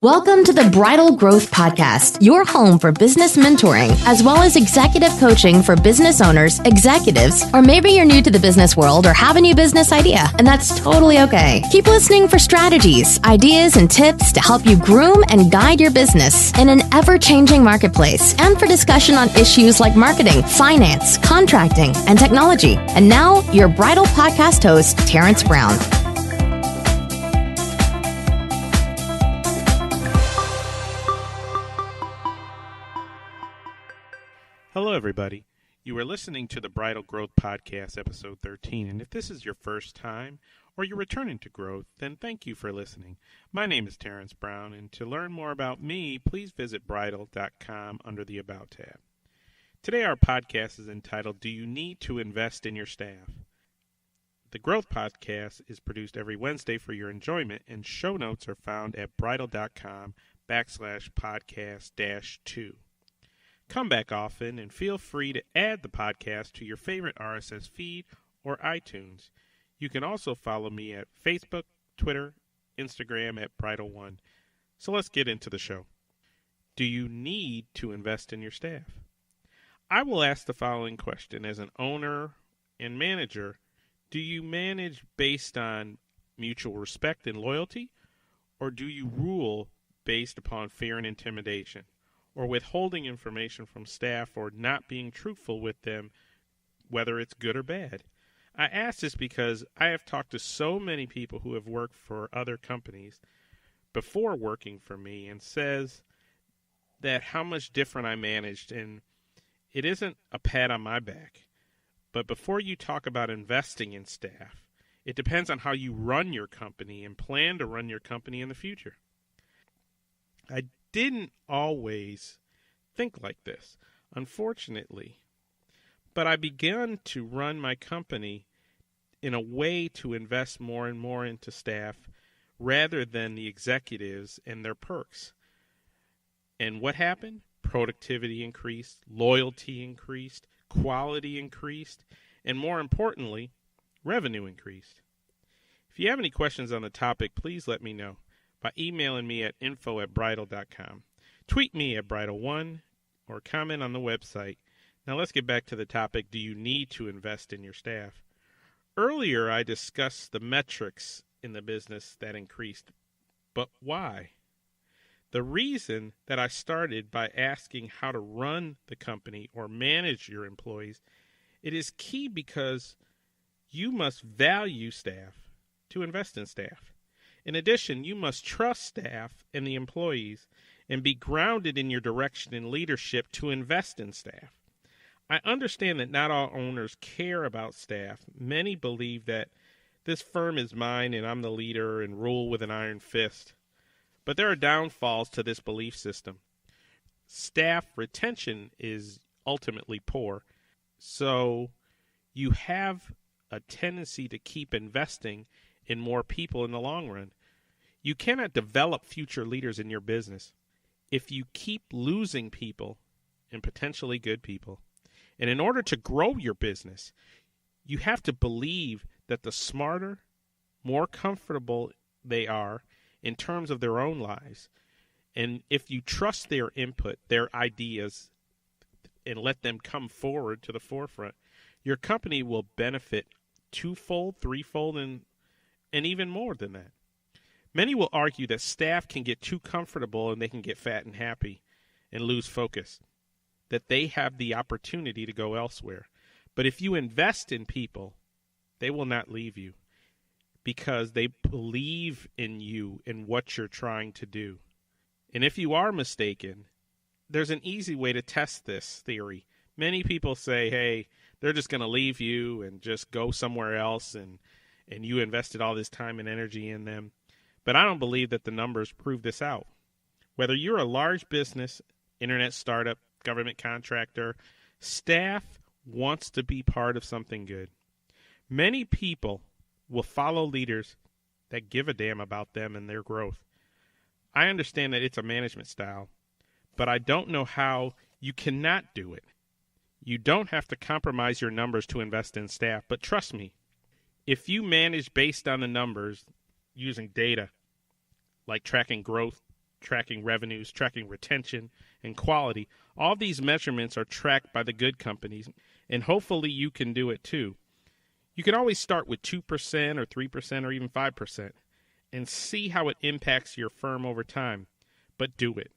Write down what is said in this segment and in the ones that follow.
Welcome to the Bridal Growth Podcast, your home for business mentoring, as well as executive coaching for business owners, executives, or maybe you're new to the business world or have a new business idea, and that's totally okay. Keep listening for strategies, ideas, and tips to help you groom and guide your business in an ever-changing marketplace, and for discussion on issues like marketing, finance, contracting, and technology. And now, your Bridal Podcast host, Terrence Brown. Hello, everybody. You are listening to the Bridal Growth Podcast, episode 13. And if this is your first time or you're returning to growth, then thank you for listening. My name is Terrence Brown, and to learn more about me, please visit bridal.com under the About tab. Today, our podcast is entitled, Do You Need to Invest in Your Staff? The Growth Podcast is produced every Wednesday for your enjoyment, and show notes are found at bridal.com/podcast-2. Come back often and feel free to add the podcast to your favorite RSS feed or iTunes. You can also follow me at Facebook, Twitter, Instagram at Bridal1. So let's get into the show. Do you need to invest in your staff? I will ask the following question. As an owner and manager, do you manage based on mutual respect and loyalty, or do you rule based upon fear and intimidation, or withholding information from staff, or not being truthful with them, whether it's good or bad? I ask this because I have talked to so many people who have worked for other companies before working for me, and says that how much different I managed. And it isn't a pat on my back, but before you talk about investing in staff, it depends on how you run your company and plan to run your company in the future. I didn't always think like this, unfortunately, but I began to run my company in a way to invest more and more into staff rather than the executives and their perks. And what happened? Productivity increased, loyalty increased, quality increased, and more importantly, revenue increased. If you have any questions on the topic, please let me know by emailing me at info@bridal.com. Tweet me at Bridal1 or comment on the website. Now let's get back to the topic. Do you need to invest in your staff? Earlier, I discussed the metrics in the business that increased, but why? The reason that I started by asking how to run the company or manage your employees, it is key because you must value staff to invest in staff. In addition, you must trust staff and the employees and be grounded in your direction and leadership to invest in staff. I understand that not all owners care about staff. Many believe that this firm is mine and I'm the leader and rule with an iron fist. But there are downfalls to this belief system. Staff retention is ultimately poor, so you have a tendency to keep investing in more people in the long run. You cannot develop future leaders in your business if you keep losing people, and potentially good people. And in order to grow your business, you have to believe that the smarter, more comfortable they are in terms of their own lives, and if you trust their input, their ideas, and let them come forward to the forefront, your company will benefit twofold, threefold, and even more than that. Many will argue that staff can get too comfortable and they can get fat and happy and lose focus, that they have the opportunity to go elsewhere. But if you invest in people, they will not leave you because they believe in you and what you're trying to do. And if you are mistaken, there's an easy way to test this theory. Many people say, hey, they're just going to leave you and just go somewhere else, and you invested all this time and energy in them. But I don't believe that the numbers prove this out. Whether you're a large business, internet startup, government contractor, staff wants to be part of something good. Many people will follow leaders that give a damn about them and their growth. I understand that it's a management style, but I don't know how you cannot do it. You don't have to compromise your numbers to invest in staff, but trust me, if you manage based on the numbers using data, like tracking growth tracking revenues, tracking retention, and quality. All these measurements are tracked by the good companies, and hopefully you can do it too. You can always start with 2% or 3% or even 5% and see how it impacts your firm over time, but do it.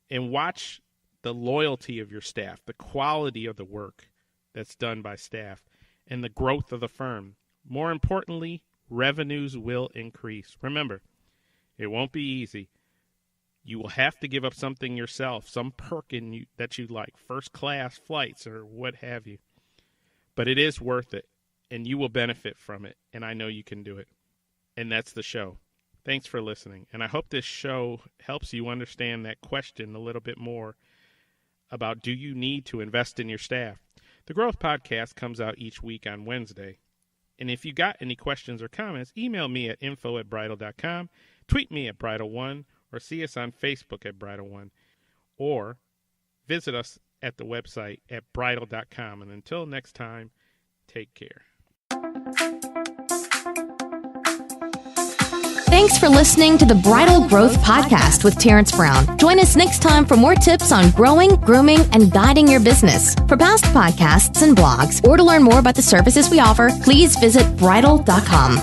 And watch the loyalty of your staff, the quality of the work that's done by staff, and the growth of the firm. More importantly, revenues will increase. Remember, it won't be easy. You will have to give up something yourself, some perk that you like, first-class flights or what have you. But it is worth it, and you will benefit from it, and I know you can do it. And that's the show. Thanks for listening, and I hope this show helps you understand that question a little bit more about, do you need to invest in your staff? The Growth Podcast comes out each week on Wednesday. And if you got any questions or comments, email me at info@bridal.com, tweet me at Bridal1, or see us on Facebook at Bridal1, or visit us at the website at bridal.com. And until next time, take care. Thanks for listening to the Bridal Growth Podcast with Terrence Brown. Join us next time for more tips on growing, grooming, and guiding your business. For past podcasts and blogs, or to learn more about the services we offer, please visit bridal.com.